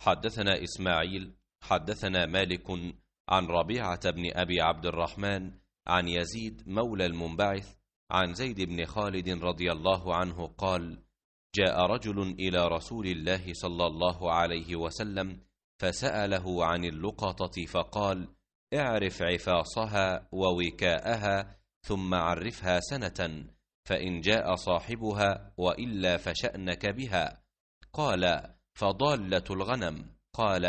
حدثنا إسماعيل حدثنا مالك عن ربيعة بن أبي عبد الرحمن عن يزيد مولى المنبعث عن زيد بن خالد رضي الله عنه قال: جاء رجل إلى رسول الله صلى الله عليه وسلم فسأله عن اللقطة فقال: اعرف عفاصها ووكاءها ثم عرفها سنة، فإن جاء صاحبها وإلا فشأنك بها. قال: فضالة الغنم؟ قال: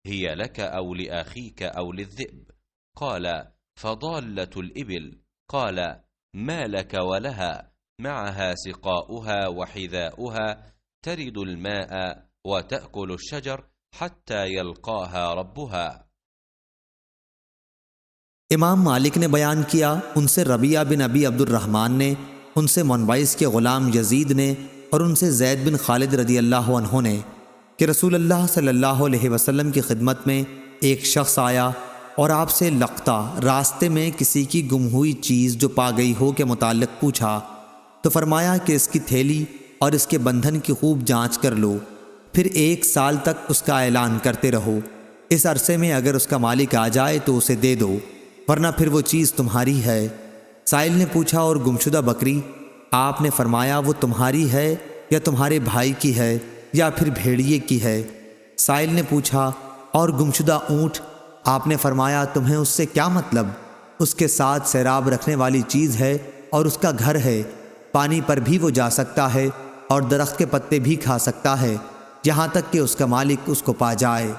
هي لك أو لأخيك أو للذئب؟ قال: فضالة الإبل؟ قال: ما لك ولها؟ معها سقاؤها وحذاؤها، ترد الماء وتأكل الشجر حتى يلقاها ربها. इमाम मालिक ने बयान किया, उनसे रबिया बिन अबी अब्दुर्रहमान ने, उनसे मुनबइस के ग़ुलाम यजीद ने और उनसे ज़ैद बिन खालिद रदी अल्लाह अन्हु ने कि रसूल अल्लाह सल्लल्लाहु अलैहि वसल्लम की खिदमत में एक शख्स आया और आपसे लक़ता रास्ते में किसी की गुम हुई चीज़ जो पा गई हो के मुताल्लिक़ पूछा, तो फरमाया कि इसकी थैली और इसके बंधन की खूब जाँच कर लो, फिर 1 साल तक उसका ऐलान करते रहो। इस अरसे में अगर उसका मालिक आ जाए तो उसे दे दो, वरना फिर वो चीज़ तुम्हारी है। साइल ने पूछा, और गुमशुदा बकरी? आपने फरमाया, वो तुम्हारी है या तुम्हारे भाई की है या फिर भेड़िए की है? साइल ने पूछा, और गुमशुदा ऊँट? आपने फरमाया, तुम्हें उससे क्या मतलब? उसके साथ सैराब रखने वाली चीज़ है और उसका घर है, पानी पर भी वो जा सकता है और दरख्त के पत्ते भी खा सकता है, यहाँ तक कि उसका मालिक उसको पा जाए।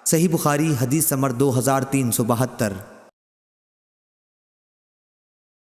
सही बुखारी हदीस नंबर 2372।